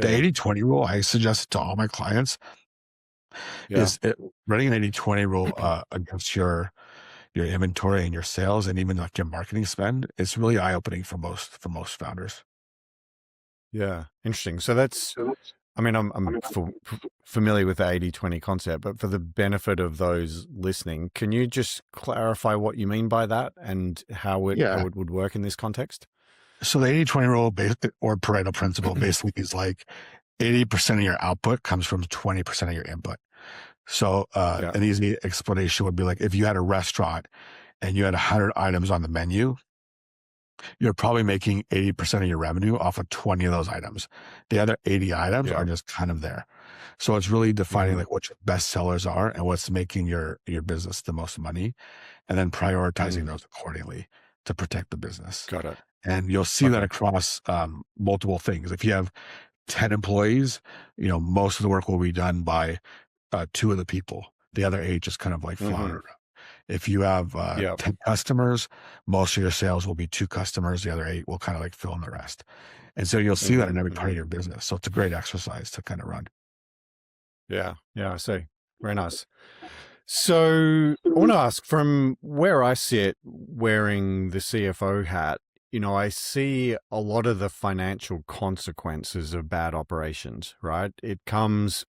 The See. 80-20 rule, I suggest to all my clients Yeah. is running an 80-20 rule against your inventory and your sales and even like your marketing spend. It's really eye-opening for most founders. Yeah. Interesting. So that's, I mean, I'm familiar with the 80-20 concept, but for the benefit of those listening, can you just clarify what you mean by that and how Yeah. it would work in this context? So the 80-20 rule or Pareto principle basically is like 80% of your output comes from 20% of your input. So Yeah. an easy explanation would be like if you had a restaurant and you had 100 items on the menu, you're probably making 80% of your revenue off of 20 of those items. The other 80 items Yeah. are just kind of there. So it's really defining Mm-hmm. like what your best sellers are and what's making your business the most money, and then prioritizing Mm, those accordingly to protect the business. got it. And you'll see that Okay. across multiple things. If you have 10 employees, most of the work will be done by two of the people. The other eight just kind of like Mm-hmm. flounder around. If you have Yeah. 10 customers, most of your sales will be two customers. The other eight will kind of like fill in the rest. And so you'll see that Mm-hmm. in every part Mm-hmm. of your business. So it's a great exercise to kind of run. Yeah. Yeah. I see. Very nice. So I want to ask from where I sit wearing the CFO hat, I see a lot of the financial consequences of bad operations, right? It comes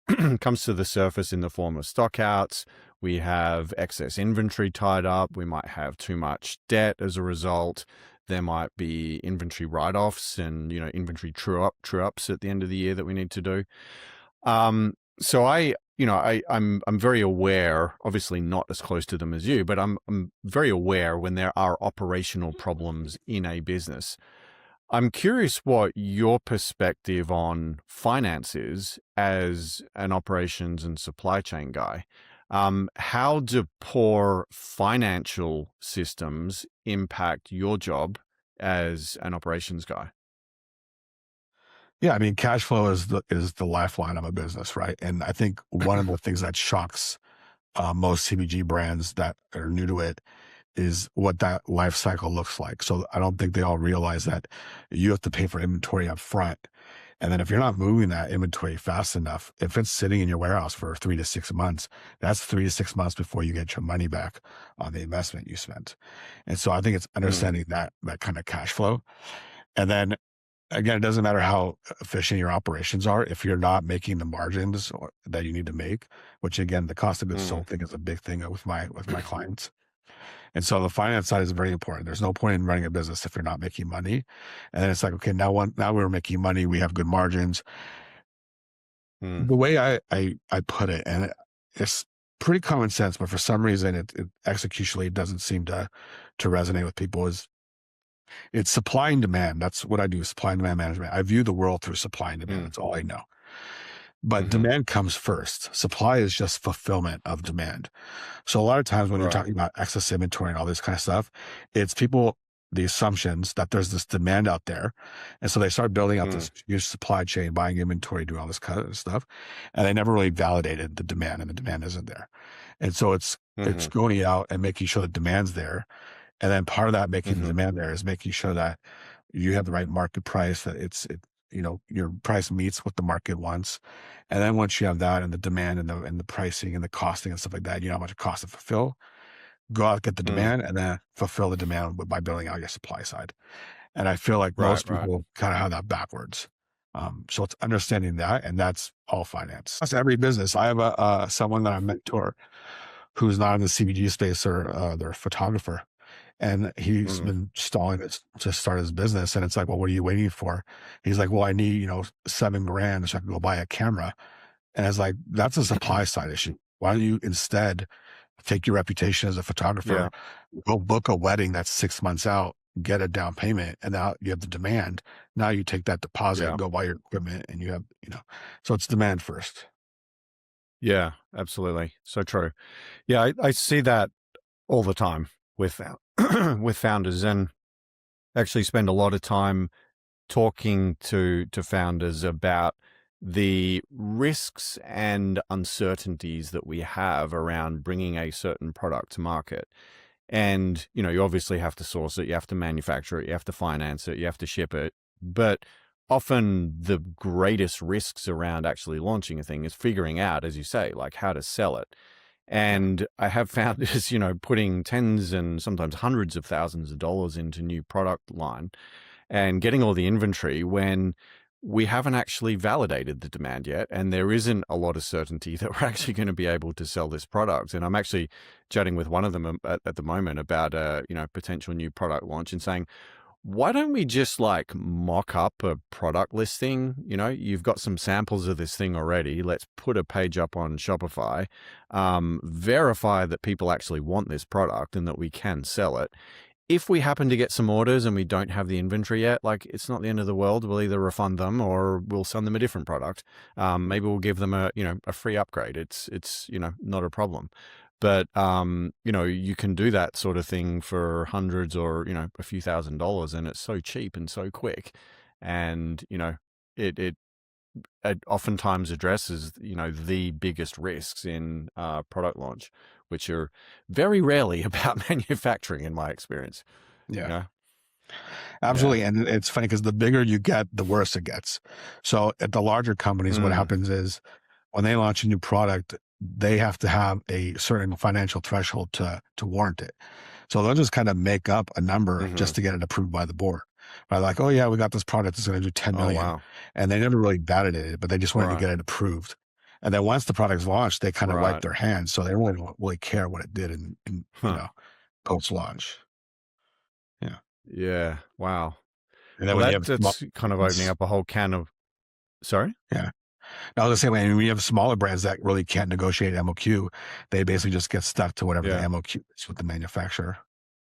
comes to the surface in the form of stockouts. We have excess inventory tied up. We might have too much debt as a result. There might be inventory write-offs and, inventory true-ups at the end of the year that we need to do. So I'm very aware, obviously not as close to them as you, but I'm very aware when there are operational problems in a business. I'm curious what your perspective on finance is as an operations and supply chain guy. How do poor financial systems impact your job as an operations guy? Yeah, I mean, cash flow is the lifeline of a business, right? And I think one of the things that shocks most CBG brands that are new to it is what that life cycle looks like. So I don't think they all realize that you have to pay for inventory up front. And then if you're not moving that inventory fast enough, if it's sitting in your warehouse for 3 to 6 months, that's 3 to 6 months before you get your money back on the investment you spent. And so I think it's Mm, understanding that kind of cash flow. And then again, it doesn't matter how efficient your operations are if you're not making the margins that you need to make, which again, the cost of goods mm, sold thing is a big thing with my clients. And so the finance side is very important. There's no point in running a business if you're not making money. And then it's like, okay, now we're making money. We have good margins. mm, The way I put it, and it's pretty common sense, but for some reason, it executionally doesn't seem to resonate with people. Is it's supply and demand. That's what I do. Supply and demand management. I view the world through supply and demand. mm, That's all I know. But mhm. demand comes first. Supply is just fulfillment of demand. So a lot of times when you're Right. talking about excess inventory and all this kind of stuff, it's people, the assumptions that there's this demand out there. And so they start building out Mm, this huge supply chain, buying inventory, doing all this kind of stuff. And they never really validated the demand, and the demand isn't there. And so it's mhm, going out and making sure the demand's there. And then part of that making the mhm, demand there is making sure that you have the right market price, that your price meets what the market wants. And then once you have that and the demand and the pricing and the costing and stuff like that, you know how much it costs to fulfill, go out, get the mm. demand, and then fulfill the demand by building out your supply side. And I feel like Right, most right. people kind of have that backwards. So it's understanding that, and that's all finance. That's every business. I have someone that I mentor who's not in the CBG space, or they're a photographer, and he's Mm, been stalling this to start his business. And it's like, well, what are you waiting for? He's like, well, I need, $7,000 so I can go buy a camera. And it's like, that's a supply side issue. Why don't you instead take your reputation as a photographer, yeah, go book a wedding that's 6 months out, get a down payment, and now you have the demand. Now you take that deposit yeah, and go buy your equipment, and you have, so it's demand first. yeah, absolutely. So true. Yeah, I see that all the time with with founders, and actually spend a lot of time talking to founders about the risks and uncertainties that we have around bringing a certain product to market. And, you obviously have to source it, you have to manufacture it, you have to finance it, you have to ship it. But often the greatest risks around actually launching a thing is figuring out, as you say, like how to sell it. And I have found this, putting tens and sometimes hundreds of thousands of dollars into new product line and getting all the inventory when we haven't actually validated the demand yet, and there isn't a lot of certainty that we're actually going to be able to sell this product. And I'm actually chatting with one of them at the moment about a potential new product launch and saying, why don't we just like mock up a product listing? You've got some samples of this thing already. Let's put a page up on Shopify, verify that people actually want this product and that we can sell it. If we happen to get some orders and we don't have the inventory yet, like it's not the end of the world. We'll either refund them or we'll send them a different product. Maybe we'll give them a free upgrade. It's not a problem. But you can do that sort of thing for hundreds or a few $1,000s, and it's so cheap and so quick, and it oftentimes addresses the biggest risks in product launch, which are very rarely about manufacturing, in my experience. Yeah. Absolutely. Yeah. And it's funny because the bigger you get, the worse it gets. So at the larger companies, what happens is when they launch a new product, they have to have a certain financial threshold to warrant it. So they'll just kind of make up a number just to get it approved by the board. Right? Like, oh yeah, we got this product that's going to do 10 million. Wow. And they never really validated it, but they just wanted to get it approved. And then once the product's launched, they kind of wipe their hands. So they don't really care what it did in post-launch. Yeah. Yeah. Wow. And then that's kind of opening up a whole can of, sorry? Yeah. Now, I was going to say, when you have smaller brands that really can't negotiate MOQ, they basically just get stuck to whatever the MOQ is with the manufacturer.